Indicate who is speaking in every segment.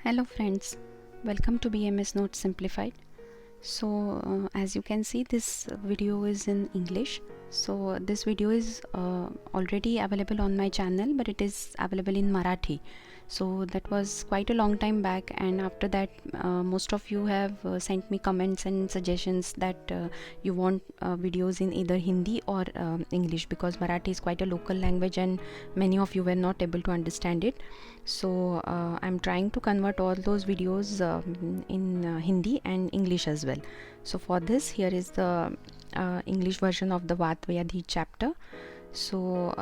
Speaker 1: Hello friends, welcome to BMS Notes-Simplified. So as you can see, this video is in English. So this video is already available on my channel, but it is available in Marathi. So that was quite a long time back, and after that most of you have sent me comments and suggestions that you want videos in either Hindi or English, because Marathi is quite a local language and many of you were not able to understand it. So I'm trying to convert all those videos in Hindi and English as well. So for this, here is the English version of the Vatvyadhi chapter. So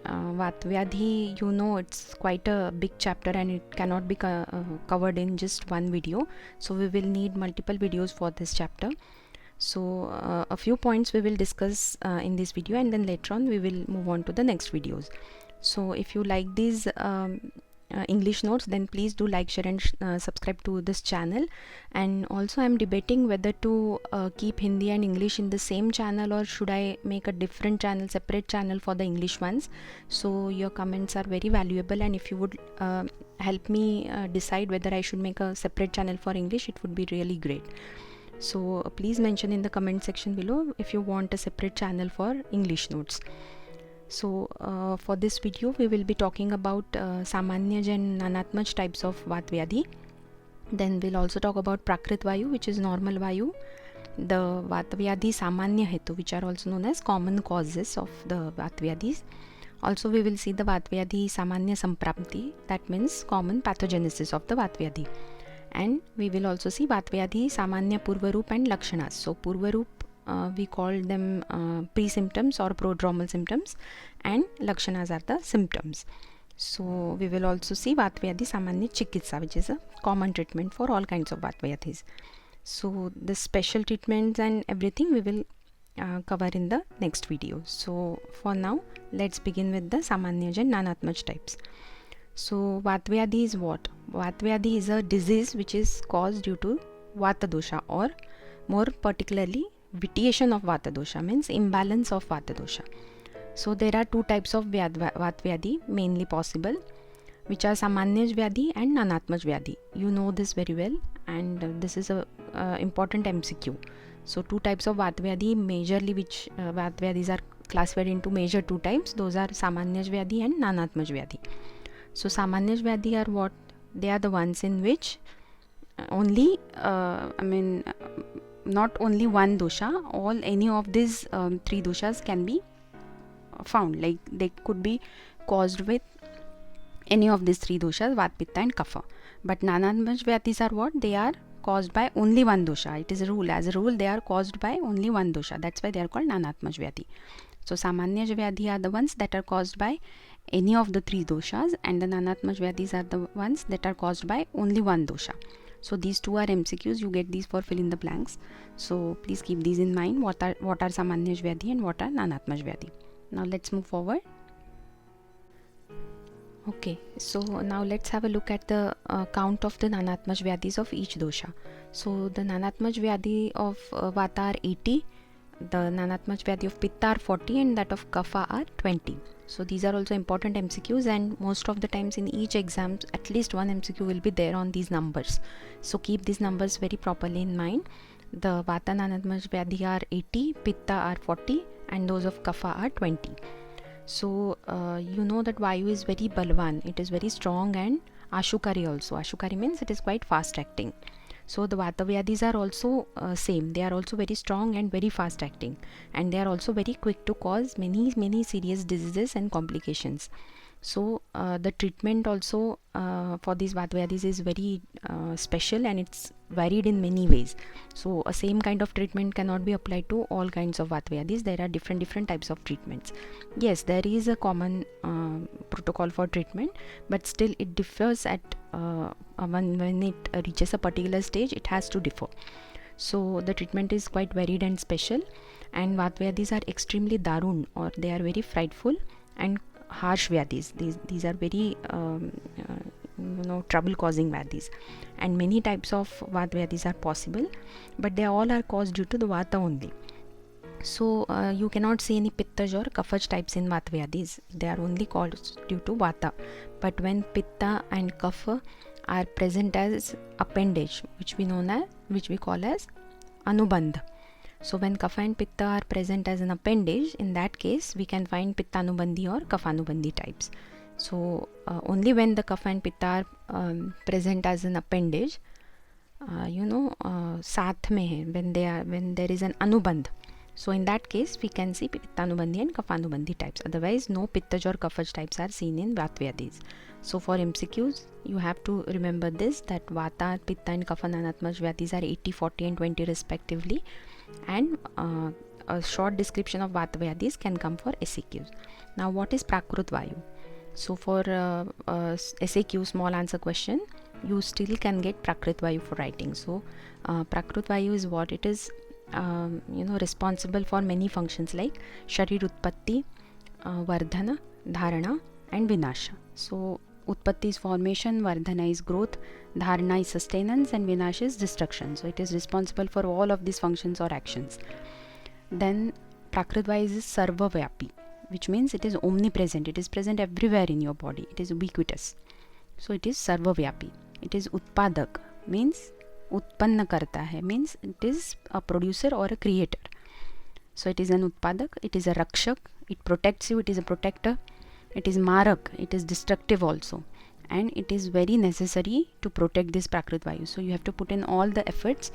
Speaker 1: Vatvyadhi, you know, it's quite a big chapter and it cannot be covered in just one video. So we will need multiple videos for this chapter. So a few points we will discuss in this video, and then later on we will move on to the next videos. So if you like these English notes, then please do like, share and subscribe to this channel. And also I'm debating whether to keep Hindi and English in the same channel, or should I make a different channel, separate channel for the English ones. So your comments are very valuable, and if you would help me decide whether I should make a separate channel for English, it would be really great. So please mention in the comment section below if you want a separate channel for English notes. So for this video we will be talking about Samanyaj and Nanatmaj types of Vatvyadhi. Then we'll also talk about Prakrit Vayu, which is normal Vayu, the Vatvyadhi Samanya Hetu, which are also known as common causes of the Vatvyadhis. Also we will see the Vatvyadhi Samanya Samprapti, that means common pathogenesis of the Vatvyadhi. And we will also see Vatvyadhi Samanya Purvaroop and Lakshanas. So Purvaroop we call them pre-symptoms or prodromal symptoms, and Lakshanas are the symptoms. So we will also see Vatavyadhi Samanya Chikitsa, which is a common treatment for all kinds of Vatavyadhis. So the special treatments and everything we will cover in the next video. So for now, let's begin with the Samanyaj and Nanatmaj types. So Vatvyadhi is what? Vatvyadhi is a disease which is caused due to Vata dosha, or more particularly vitiation of Vata dosha, means imbalance of Vata dosha. So there are two types of Vatvyadhi mainly possible, which are Samanyaj Vyadhi and Nanatmaj Vyadhi. You know this very well, and this is a important MCQ. So two types of Vatvyadhi majorly, which Vatvyadhis are classified into major two types. Those are Samanyaj Vyadhi and Nanatmaj Vyadhi. So Samanyaj Vyadhi are what? They are the ones in which only not only one dosha, any of these three doshas can be found. Like they could be caused with any of these three doshas, Vat, Pitta and Kapha. But Nanatmaj Vyadhis are what? They are caused by only one dosha. It is a rule. As a rule, they are caused by only one dosha. That's why they are called Nanatmaj Vyadhi. So Samanyaj Vyadhi are the ones that are caused by any of the three doshas, and the Nanatmaj Vyadhis are the ones that are caused by only one dosha. So these two are MCQs. You get these for fill in the blanks. So please keep these in mind. What are Samanyaj Vyadhi and what are Nanatmaj Vyadhi. Now let's move forward. Okay, so now let's have a look at the count of the Nanatmaj Vyadhis of each dosha. So the Nanatmaj Vyadhi of Vata are 80, the Nanatmaj Vyadhi of Pitta are 40, and that of Kapha are 20. So these are also important MCQs, and most of the times in each exam at least one MCQ will be there on these numbers. So keep these numbers very properly in mind. The Vata Nanatmaj Vyadhi are 80, Pitta are 40, and those of Kapha are 20. So you know that Vayu is very balwan, it is very strong, and Ashukari also. Ashukari means it is quite fast acting. So the Vatavyadhis are also same. They are also very strong and very fast acting, and they are also very quick to cause many serious diseases and complications. So the treatment also for these Vatvyadhis is very special, and it's varied in many ways. So a same kind of treatment cannot be applied to all kinds of Vatvyadhis. There are different types of treatments. Yes, there is a common protocol for treatment, but still it differs at when it reaches a particular stage, it has to differ. So the treatment is quite varied and special, and Vatvyadhis are extremely darun, or they are very frightful and harsh Vyadhis. These are very trouble causing Vyadhis, and many types of Vatvyadhis are possible, but they all are caused due to the Vata only. So you cannot see any Pittaj or Kaphaj types in Vatvyadhis. They are only caused due to Vata. But when Pitta and Kapha are present as appendage, which we call as anubandh. So when kapha and pitta are present as an appendage, in that case we can find pittanubandhi or kaphanubandhi types. So only when the kapha and pitta are present as an appendage, saath mein hai, when there is an anubandh. So in that case we can see pittanubandhi and kaphanubandhi types. Otherwise no pittaj or kaphaj types are seen in Vatvyadhis. So for MCQs you have to remember this, that Vata, Pitta and Kapha Nanatmaj Vyadhis are 80, 40 and 20 respectively, and a short description of Vatvyadhis can come for SAQs. Now what is Prakrit Vayu? So for SAQ, small answer question, you still can get Prakrit Vayu for writing. So Prakrit Vayu is what it is, responsible for many functions like Sharir Utpatti, Vardhana, Dharana and Vinasha. So Utpatti is formation, Vardhana is growth, Dharana is sustenance and Vinasha is destruction. So it is responsible for all of these functions or actions. Then Prakrit Vayu is Sarvavyapi, which means it is omnipresent. It is present everywhere in your body. It is ubiquitous. So it is Sarvavyapi. It is Utpadak, means Utpanna karta hai, means it is a producer or a creator. So it is an Utpadak, it is a Rakshak, it protects you, it is a protector. It is Marak, it is destructive also, and it is very necessary to protect this Prakrit Vayu. So you have to put in all the efforts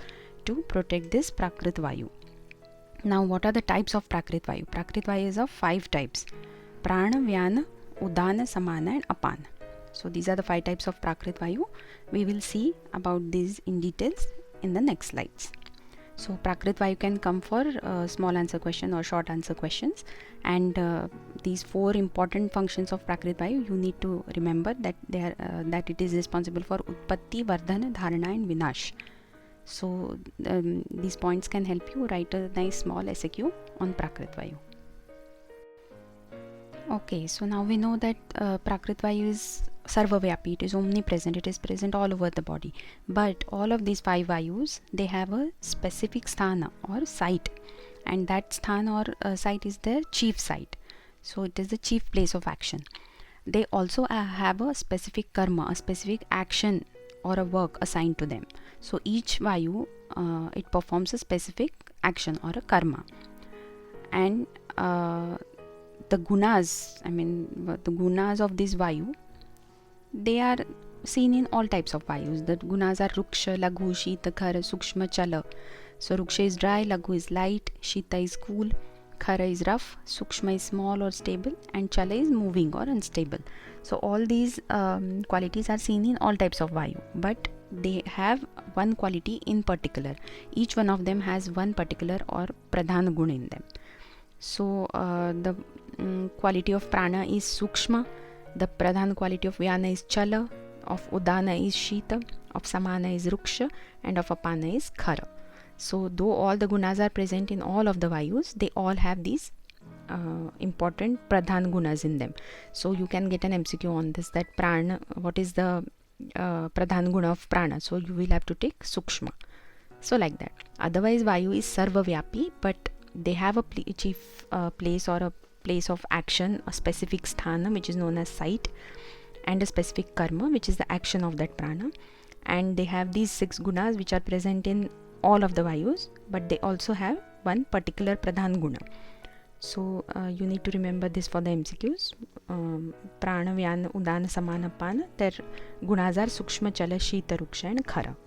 Speaker 1: to protect this Prakrit Vayu. Now what are the types of Prakrit Vayu? Prakrit Vayu is of 5 types: Prana, Vyana, Udana, Samana and Apana. So these are the 5 types of Prakrit Vayu. We will see about these in details in the next slides. So Prakrit Vayu can come for small answer question or short answer questions, and these 4 important functions of Prakrit Vayu you need to remember, that they are that it is responsible for Utpatti, Vardhana, Dharana and Vinash. So these points can help you write a nice small SAQ on Prakrit Vayu. Okay, so now we know that Prakrit Vayu is Sarvavyapi, it is omnipresent, it is present all over the body. But all of these 5 Vayus, they have a specific sthana or site, and that sthana or site is their chief site. So it is the chief place of action. They also have a specific karma, a specific action or a work assigned to them. So each Vayu, it performs a specific action or a karma. And the gunas, the gunas of this Vayu, they are seen in all types of Vayus. The gunas are Ruksha, Laghu, Shita, Khara, Sukshma, Chala. So Ruksha is dry, Laghu is light, Shita is cool, Khara is rough, Sukshma is small or stable, and Chala is moving or unstable. So all these qualities are seen in all types of Vayu, but they have one quality in particular. Each one of them has one particular or pradhan gun in them. So the quality of prana is Sukshma, the pradhan quality of Vyana is Chala, of Udana is Shita, of Samana is Ruksha, and of Apana is Khara. So though all the gunas are present in all of the Vayus, they all have these important pradhan gunas in them. So you can get an MCQ on this, that prana, what is the pradhan guna of prana? So you will have to take Sukshma. So like that. Otherwise Vayu is Sarvavyapi, but they have a chief place or a place of action, a specific sthana which is known as site, and a specific karma which is the action of that prana. And they have these 6 gunas which are present in all of the Vayus, but they also have one particular pradhan guna. So you need to remember this for the MCQs. Prana, Vyana, Udana, Samana, Apana, their gunas are Sukshma, Chala, Shita, Ruksha and Khara.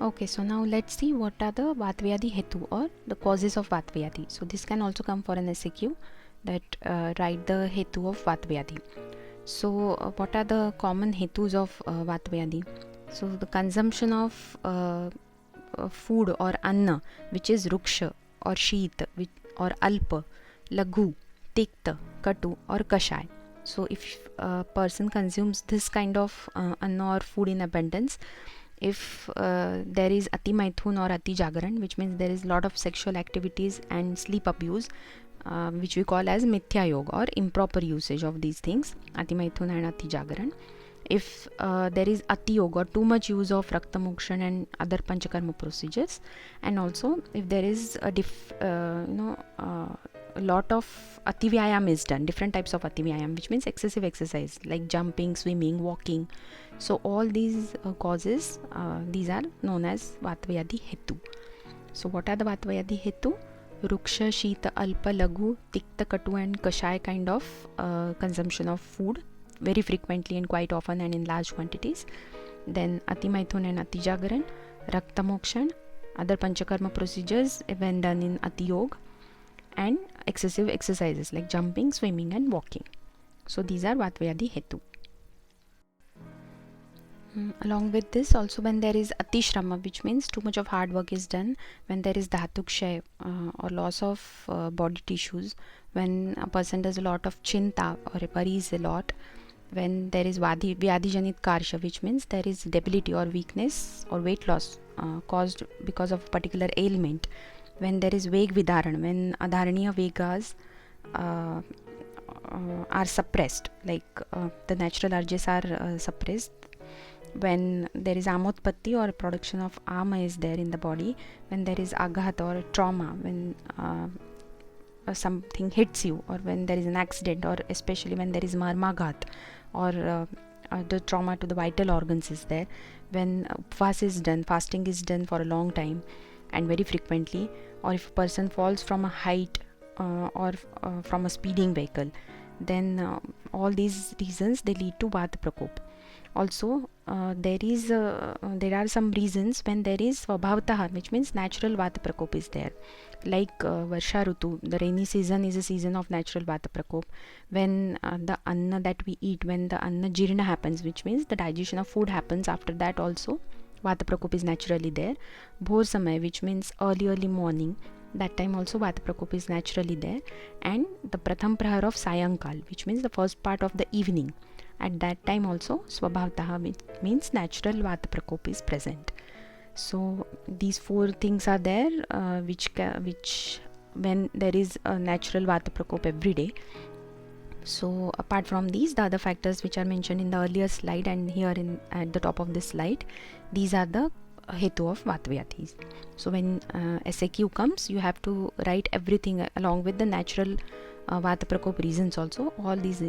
Speaker 1: Okay, so now let's see what are the Vatvyadhi Hetu or the causes of Vatvyadhi. So this can also come for an SAQ, that write the Hetu of Vatvyadhi. So what are the common Hetus of Vatvyadhi? So the consumption of food or anna, which is Ruksha or Sheet or Alpa, Laghu, Tikta, Katu or Kashai. So if a person consumes this kind of anna or food in abundance, if there is ati maithun or ati jagaran, which means there is a lot of sexual activities and sleep abuse, which we call as mithya yoga or improper usage of these things, ati maithun and ati jagaran. If there is ati yoga, too much use of rakta mokshan and other panchakarma procedures, and also if there is a a lot of Ativyayam is done, different types of Ativyayam, which means excessive exercise like jumping, swimming, walking. So all these causes, these are known as Vatvyadhi Hetu. So what are the Vatvyadhi Hetu? Ruksha, Shita, Alpa, Laghu, Tikta, Katu and Kashaya kind of consumption of food very frequently and quite often and in large quantities. Then Atimaithun and Atijagaran, Raktamokshan, other Panchakarma procedures when done in Atiyog, and excessive exercises like jumping, swimming and walking. So these are Vatvyadhi Hetu. Along with this, also when there is Atishrama, which means too much of hard work is done, when there is Dhatukshay or loss of body tissues, when a person does a lot of Chinta or worries a lot, when there is Vyadhijanit Karsha, which means there is debility or weakness or weight loss caused because of a particular ailment, when there is Veg Vidaran, when Adharaniya Vegas are suppressed, like the natural urges are suppressed, when there is Amotpatti or production of Ama is there in the body, when there is Aghat or trauma, when something hits you, or when there is an accident, or especially when there is Marmaghat or the trauma to the vital organs is there, when upvas is done, fasting is done for a long time and very frequently, or if a person falls from a height or from a speeding vehicle, then all these reasons they lead to Vata Prakop. Also there are some reasons when there is Svabhavataha, which means natural Vata Prakop is there, like Varsha Rutu, the rainy season is a season of natural Vata Prakop, when the Anna that we eat, when the Anna Jirna happens, which means the digestion of food happens, after that also Vata Prakop is naturally there. Bhor Samay, which means early morning, that time also Vata Prakop is naturally there. And the Pratham Prahar of Sayankal, which means the first part of the evening, at that time also Swabhavataha, which means natural Vata Prakop is present. So these four things are there which when there is a natural Vata Prakop every day. So apart from these, the other factors which are mentioned in the earlier slide and here at the top of this slide, these are the Hetu of Vatvyadhis. So when SAQ comes, you have to write everything along with the natural Vata Prakop reasons also. All these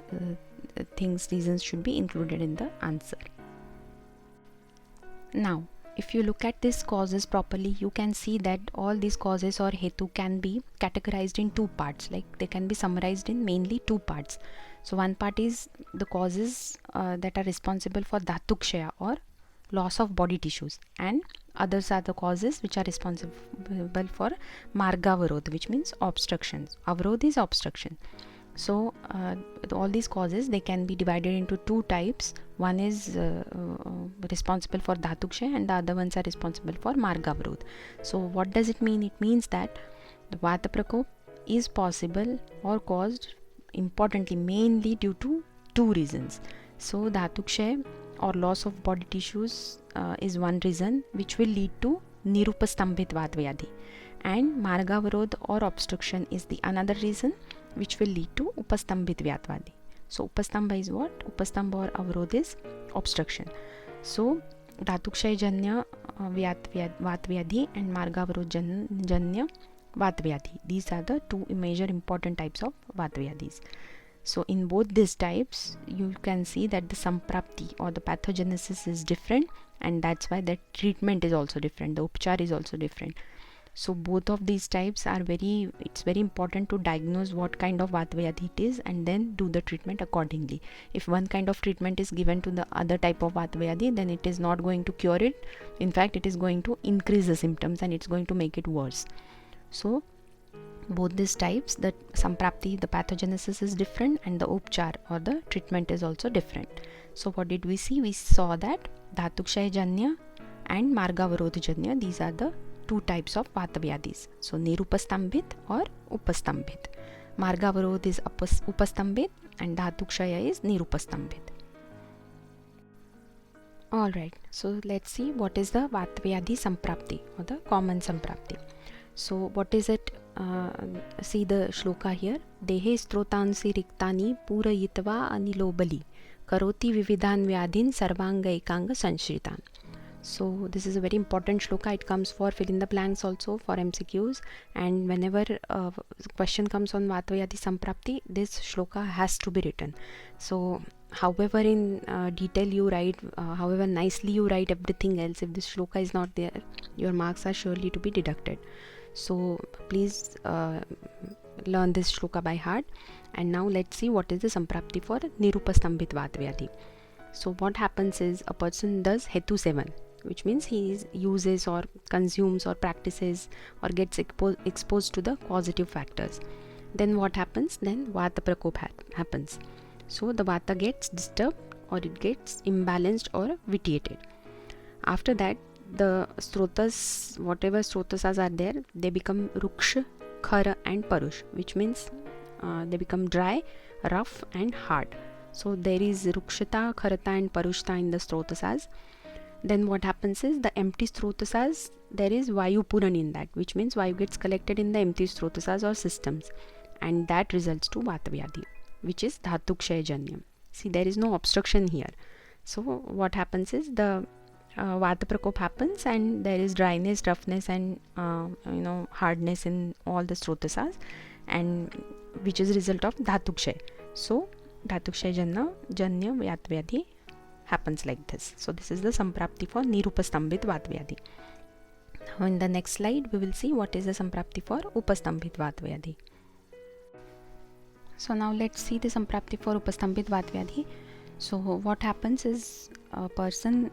Speaker 1: reasons should be included in the answer. Now, if you look at these causes properly, you can see that all these causes or Hetu can be categorized in two parts, like they can be summarized in mainly two parts. So one part is the causes that are responsible for Dhatukshaya or loss of body tissues, and others are the causes which are responsible for Margavarod, which means obstructions. Avarod is obstruction. So all these causes, they can be divided into two types. One is responsible for Dhatukshay and the other ones are responsible for Margavarod. So what does it mean? It means that the Vata Prakop is possible or caused importantly mainly due to two reasons. So Dhatukshay or loss of body tissues is one reason which will lead to Nirupastambhit Vatvyadhi, and Margavarod or obstruction is the another reason which will lead to Upastambhit Vatvyadhi. So Upastambha is what? Upastambha or Avarod is obstruction. So Dhatukshay Janya Vatvyadhi and Margavarod Janya Vatvyadhi. These are the two major important types of Vatvyadhis. So in both these types, you can see that the samprapti or the pathogenesis is different, and that's why the treatment is also different. The upchar is also different. So both of these types are it's very important to diagnose what kind of Vatvyadhi it is and then do the treatment accordingly. If one kind of treatment is given to the other type of Vatvyadhi, then it is not going to cure it. In fact, it is going to increase the symptoms and it's going to make it worse. So both these types, the samprapti, the pathogenesis is different, and the upchar or the treatment is also different. So what did we see? We saw that Dhatukshay Janya and Margavarod Janya, these are the two types of Vatvyadhis. So Nirupastambhit or Upastambhit. Margavarod is Upastambhit and Dhatukshaya is Nirupastambhit. Alright, so let's see what is the Vatvyadhi Samprapti or the common Samprapti. So what is it? See the shloka here. Dehe strotansi riktani purayitva anilobali karoti vividhan vyadhin sarvanga ekanga sanshritan. So this is a very important shloka. It comes for fill in the blanks also for MCQs, and whenever question comes on Vatvyadhi Samprapti, this shloka has to be written. So however in detail you write, however nicely you write everything else, if this shloka is not there, your marks are surely to be deducted. So please learn this shloka by heart. And now let's see what is the Samprapti for Nirupastambhit Vatvyadhi. So what happens is a person does Hetu 7, which means he uses or consumes or practices or gets exposed to the causative factors. Then what happens? Then Vata Prakop happens. So the Vata gets disturbed or it gets imbalanced or vitiated. After that, the Srotas, whatever Srotasas are there, they become Ruksha, Khara and Parush, which means they become dry, rough and hard. So there is Rukshata, Kharata and Parushta in the Srotasas. Then what happens is the empty Srotasas, there is Vayu Puran in that, which means Vayu gets collected in the empty Srotasas or systems, and that results to Vatvyadhi, which is Dhatukshaya Janyam. See, there is no obstruction here. So what happens is the Vata Prakop happens and there is dryness, roughness and hardness in all the Srotasas, and which is result of Dhatukshaya. So Dhatukshaya Janya Vatvyadhi happens like this. So this is the Samprapti for Nirupastambhit Vatvyadhi. Now in the next slide we will see what is the Samprapti for Upastambhit Vatvyadhi. So now let's see the Samprapti for Upastambhit Vatvyadhi. So what happens is a person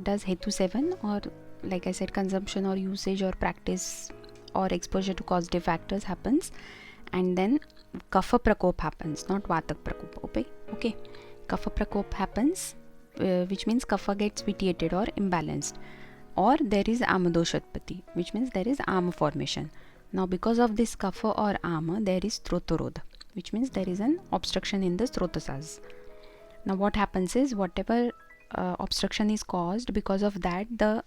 Speaker 1: does Hetu 7, or like I said, consumption or usage or practice or exposure to causative factors happens, and then Kapha Prakop happens, not Vatak Prakop. Okay. Kapha Prakop happens, which means Kapha gets vitiated or imbalanced, or there is Amadoshatpati, which means there is Ama formation. Now because of this Kapha or Ama, there is Strotorodha, which means there is an obstruction in the Srotasas. Now what happens is whatever obstruction is caused, because of that the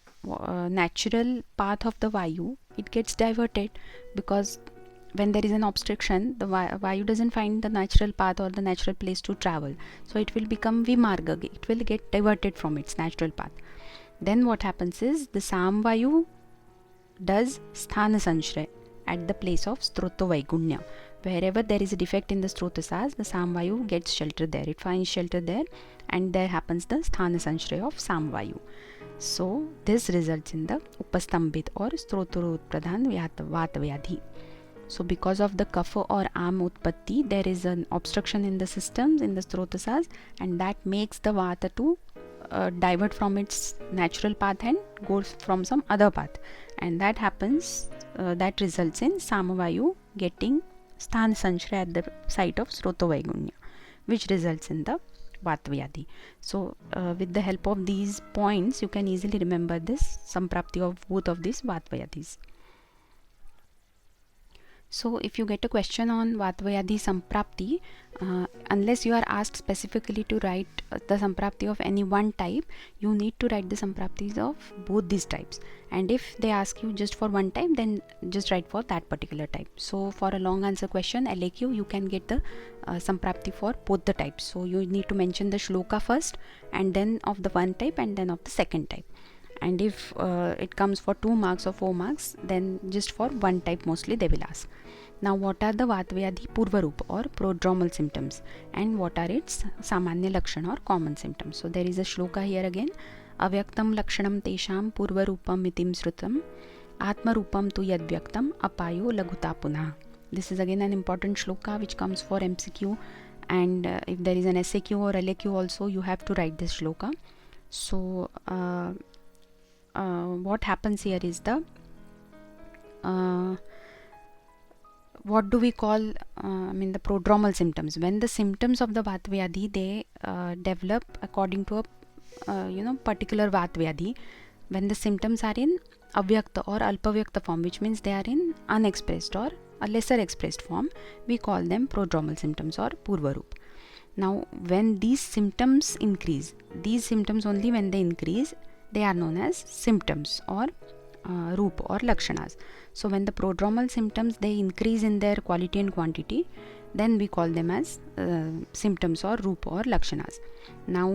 Speaker 1: natural path of the Vayu, it gets diverted, because when there is an obstruction, the Vayu doesn't find the natural path or the natural place to travel. So it will become Vimarga, it will get diverted from its natural path. Then what happens is the Samvayu does Sthana Sanshray at the place of Stroto Vaigunya. Wherever there is a defect in the Srotasas, the Samvayu gets shelter there. It finds shelter there, and there happens the Sthana Sanshray of Samvayu. So this results in the Upastambhit or Strotorod Pradhan Vatvyadhi. So because of the Kapha or Am Utpatti, there is an obstruction in the systems, in the Srotasas, and that makes the Vata to divert from its natural path and goes from some other path. And that happens, that results in Samavayu getting Sthana Sanshray at the site of Sroto Vaigunya, which results in the Vatvyadhi. So with the help of these points, you can easily remember this Samprapti of both of these Vatvyadhis. So if you get a question on Vatvyadhi Samprapti, unless you are asked specifically to write the Samprapti of any one type, you need to write the Sampraptis of both these types. And if they ask you just for one type, then just write for that particular type. So for a long answer question, LAQ, you can get the Samprapti for both the types. So you need to mention the shloka first, and then of the one type, and then of the second type. And if it comes for 2 marks or 4 marks, then just for one type mostly they will ask. Now what are the Vatvyadhi Purvarup or prodromal symptoms, and what are its Samanya Lakshana or common symptoms? So there is a shloka here again. Avyaktam Lakshanam Tesham Purvarupam Mitim Srutam Atmarupam Tu Yadvyaktam Apayo Laguta Punah. This is again an important shloka which comes for MCQ, and if there is an SAQ or LAQ also, you have to write this shloka. So what happens here is the what do we call the prodromal symptoms. When the symptoms of the Vatvyadhi, they develop according to a particular Vatvyadhi, when the symptoms are in avyakta or alpavyakta form, which means they are in unexpressed or a lesser expressed form, we call them prodromal symptoms or purvarup. Now when these symptoms increase, these symptoms only when they increase, they are known as symptoms or Rupa or Lakshanas. So when the prodromal symptoms, they increase in their quality and quantity, then we call them as symptoms or rupa or lakshanas. Now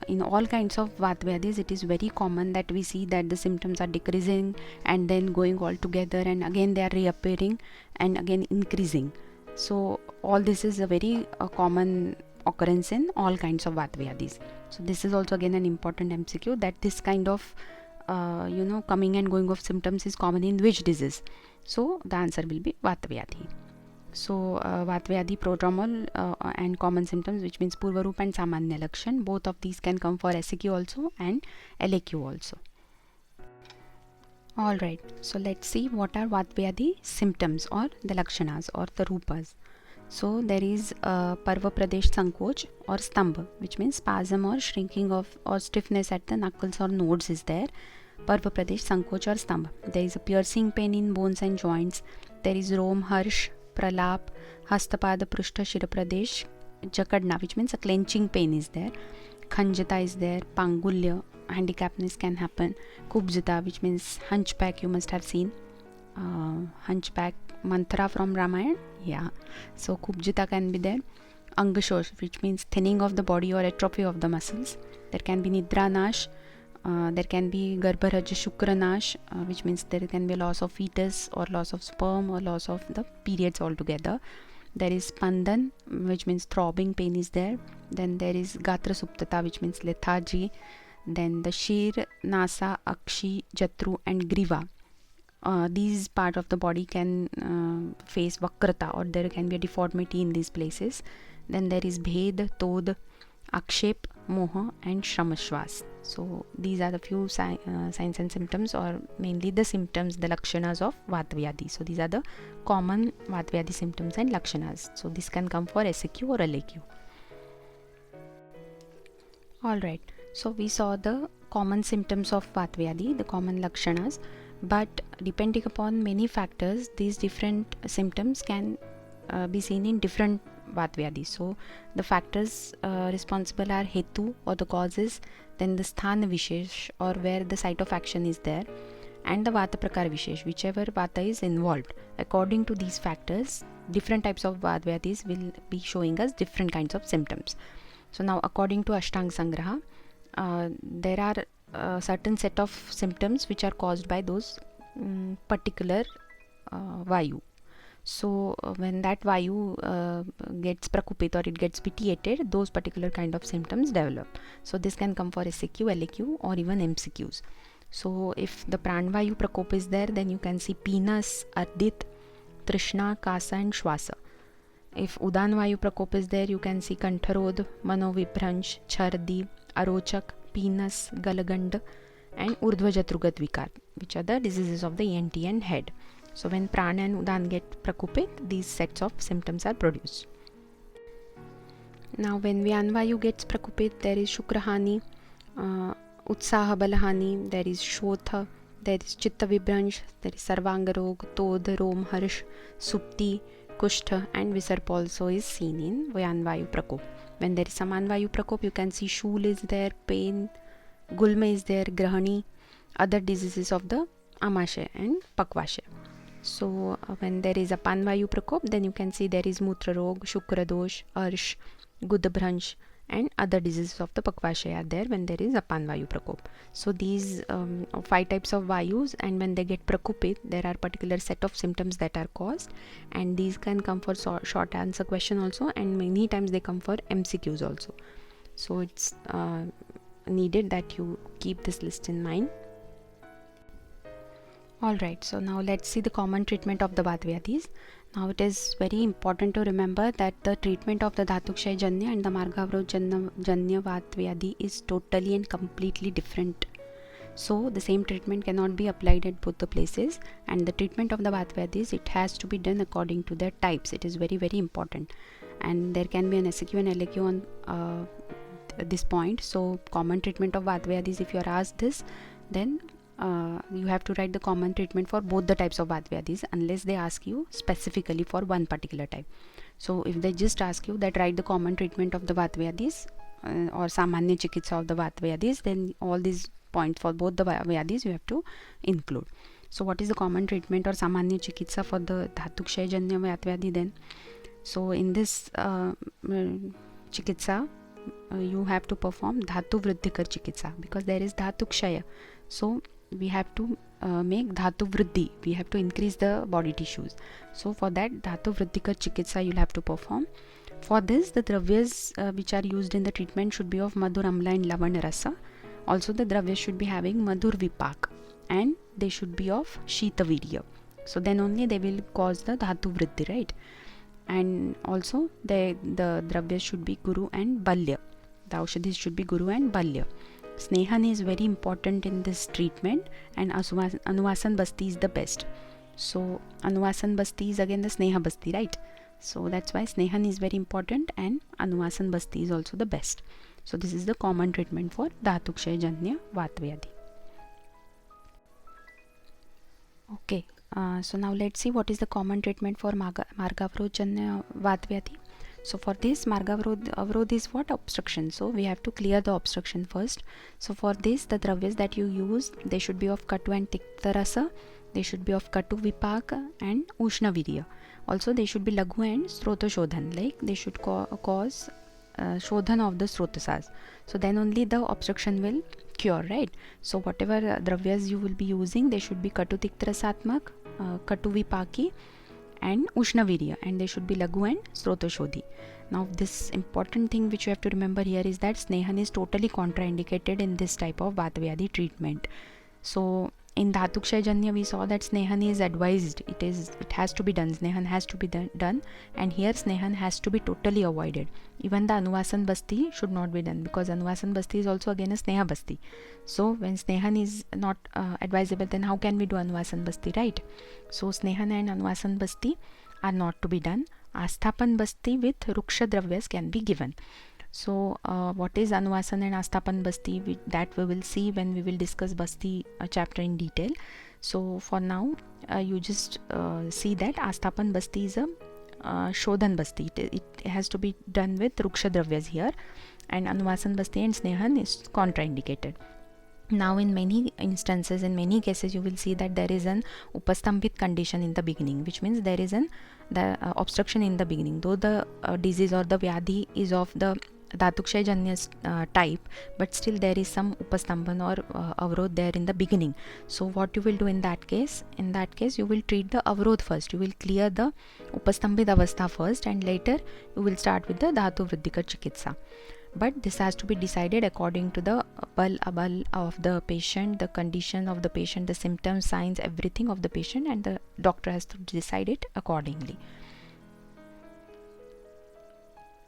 Speaker 1: in all kinds of Vatvyadhis, it is very common that we see that the symptoms are decreasing and then going all together, and again they are reappearing and again increasing. So all this is a very common occurrence in all kinds of Vatvyadhis. So this is also again an important MCQ, that this kind of coming and going of symptoms is common in which disease. So the answer will be Vatvyadhi. So Vatvyadhi, prodromal and common symptoms, which means Purvarup and Samanya Lakshan, both of these can come for SAQ also and LAQ also. Alright, so let's see what are Vatvyadhi symptoms or the Lakshanas or the Rupas. So there is Parva Pradesh Sankoch or Stambha, which means spasm or shrinking of or stiffness at the knuckles or nodes is there. Parva Pradesh Sankoch or Stambha. There is a piercing pain in bones and joints. There is Rom Harsh, Pralap, Hastapada Prushta Shira Pradesh, Jakadna, which means a clenching pain is there. Khanjata is there. Pangulya, handicapness can happen. Kubjata, which means hunchback, you must have seen. Hunchback mantra from Ramayana, yeah. So Kubjita can be there. Angashosh, which means thinning of the body or atrophy of the muscles. There can be Nidra Nash. There can be Garbharaj Shukra Nash, which means there can be loss of fetus or loss of sperm or loss of the periods altogether. There is Spandan, which means throbbing pain is there. Then there is Gatra Suptata, which means lethargy. Then the Shir, Nasa, Akshi, Jatru and Griva. These part of the body can face vakrata, or there can be a deformity in these places. Then there is Bhed, Tod, Akshep, Moha and Shramashwas. So these are the few signs and symptoms, or mainly the symptoms, the lakshanas of Vatvyadhi. So these are the common Vatvyadhi symptoms and lakshanas. So this can come for SAQ or LAQ. Alright, so we saw the common symptoms of Vatvyadhi, the common lakshanas. But depending upon many factors, these different symptoms can be seen in different Vatvyadhis. So the factors responsible are Hetu or the causes, then the Sthana Vishesh or where the site of action is there, and the Vata Prakar Vishesh, whichever Vata is involved. According to these factors, different types of Vatvyadhis will be showing us different kinds of symptoms. So now according to Ashtanga Sangraha, there are certain set of symptoms which are caused by those particular Vayu. So when that Vayu gets prakupit or it gets vitiated, those particular kind of symptoms develop. So this can come for SAQ, LAQ or even MCQs. So if the Pranvayu Prakop is there, then you can see Penas, Ardit, Trishna, Kasa and Shwasa. If Udan Vayu Prakop is there, you can see Kantharod, Manovibhransh, Chardi, Arochak, Penis, Galagand and Urdhvajatrugat Vikar, which are the diseases of the ENT and head. So when Prana and Udan get prakupit, these sets of symptoms are produced. Now when Vyanvayu gets prakupit, there is Shukrahani, Utsaha Balahani, there is Shotha, there is Chitta Vibransh, there is Sarvangarog, Tod, Rom, Harsh, Supti, Kushtha and Visarp also is seen in Vyanvayu Prakop. When there is Samanvayu Prakop, you can see Shul is there, pain, Gulma is there, Grahani, other diseases of the Amashay and Pakvashay. So when there is a Panvayu Prakop, then you can see there is Mutra Rog, Shukradosh, Arsh, Gudabhransh and other diseases of the Pakvashay are there when there is a Panvayu Prakop. So these 5 types of Vayus, and when they get Prakupit, there are particular set of symptoms that are caused, and these can come for short answer question also, and many times they come for MCQs also. So it's needed that you keep this list in mind. Alright, so now let's see the common treatment of the Vatvyadhis. Now it is very important to remember that the treatment of the Dhatukshay Janya and the Margavroj Janya Vatvyadhi is totally and completely different. So the same treatment cannot be applied at both the places, and the treatment of the Vatvyadhis, it has to be done according to their types. It is very important, and there can be an SAQ and LAQ on this point. So common treatment of Vatvyadhis, if you are asked this, then you have to write the common treatment for both the types of Vatvyadhis unless they ask you specifically for one particular type. So if they just ask you that write the common treatment of the Vatvyadhis or Samanya Chikitsa of the Vatvyadhis, then all these points for both the Vyadhis you have to include. So what is the common treatment or Samanya Chikitsa for the Dhatukshay Janya Vatvyadhi then? So in this chikitsa, you have to perform dhatu vriddhikar chikitsa, because there is dhatu kshaya. So we have to make dhatu vriddhi, we have to increase the body tissues. So for that dhatu vriddhikar chikitsa you'll have to perform. For this, the dravyas which are used in the treatment should be of madhur amla and lavana rasa. Also the dravyas should be having madhur vipak, and they should be of shita virya. So then only they will cause the dhatu vriddhi, right? And also the dravyas should be guru and balya. The aushadhis should be guru and balya. Snehan is very important in this treatment, and anuvasan basti is the best. So anuvasan basti is again the sneha basti, right? So that's why snehan is very important, and anuvasan basti is also the best. So this is the common treatment for dhatukshaya janya Vatvyadhi. Okay, so now let's see what is the common treatment for margavrod-janya Vatvyadhi. So for this, margavrod is what? Obstruction. So we have to clear the obstruction first. So for this, the dravyas that you use, they should be of katu and tikta rasa, they should be of katu vipaka and ushna virya. Also they should be laghu and srota shodhan, like they should cause shodhan of the srotasas. So then only the obstruction will cure, right? So whatever dravyas you will be using, they should be katu tikta rasatmak, katu vipaki and ushna virya, and they should be laghu and srota shodhi. Now this important thing which you have to remember here is that snehan is totally contraindicated in this type of Vatvyadhi treatment. So in dhatukshaya janya we saw that snehan is advised, it has to be done, snehan has to be done, and here snehan has to be totally avoided. Even the anuvasan basti should not be done, because anuvasan basti is also again a sneha basti. So when snehan is not advisable, then how can we do anuvasan basti, right? So snehan and anuvasan basti are not to be done. Asthapan basti with ruksha dravyas can be given. So what is anuvasan and asthapan basti, that we will see when we will discuss basti chapter in detail. So for now you just see that asthapan basti is a shodhan basti. It has to be done with ruksha dravyas here, and anuvasan basti and snehan is contraindicated. Now in many instances, in many cases, you will see that there is an upastambhit condition in the beginning, which means there is the obstruction in the beginning. Though the disease or the vyadhi is of the dhatukshaya janya type, but still there is some upastambhan or avrod there in the beginning. So what you will do in that case? In that case you will treat the avrod first. You will clear the upastambhit avastha first, and later you will start with the dhatu vriddhikar chikitsa. But this has to be decided according to the bal abal of the patient, the condition of the patient, the symptoms, signs, everything of the patient, and the doctor has to decide it accordingly.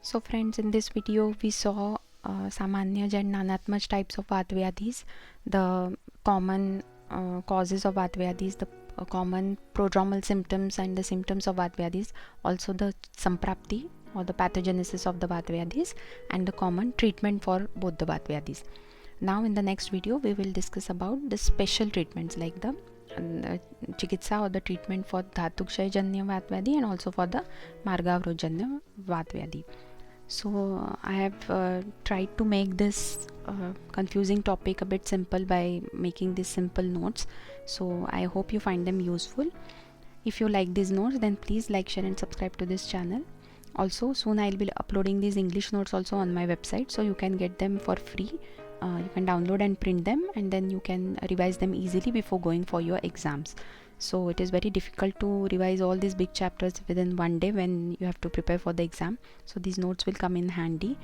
Speaker 1: So friends, in this video we saw Samanyaj and Nanatmaj types of Vatvyadhis, the common causes of Vatvyadhis, the common prodromal symptoms and the symptoms of Vatvyadhis, also the samprapti or the pathogenesis of the Vatvyadhis, and the common treatment for both the Vatvyadhis. Now in the next video we will discuss about the special treatments, like the chikitsa or the treatment for dhatukshaya janya Vatvyadhi and also for the margavrod janya Vatvyadhi. So I have tried to make this confusing topic a bit simple by making these simple notes. So I hope you find them useful. If you like these notes, then please like, share and subscribe to this channel. Also soon I'll be uploading these English notes also on my website, so you can get them for free. You can download and print them, and then you can revise them easily before going for your exams. So it is very difficult to revise all these big chapters within one day when you have to prepare for the exam. So these notes will come in handy.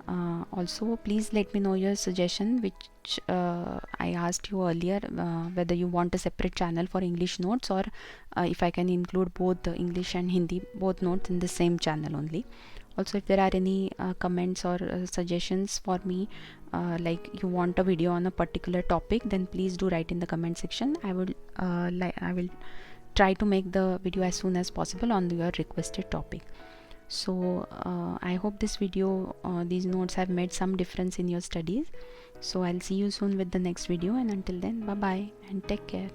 Speaker 1: Also please let me know your suggestion, which I asked you earlier, whether you want a separate channel for English notes, or if I can include both the English and Hindi, both notes in the same channel only. Also if there are any comments or suggestions for me, like you want a video on a particular topic, then please do write in the comment section. I will try to make the video as soon as possible on your requested topic. So I hope this video, these notes have made some difference in your studies. So I'll see you soon with the next video, and until then, bye bye and take care.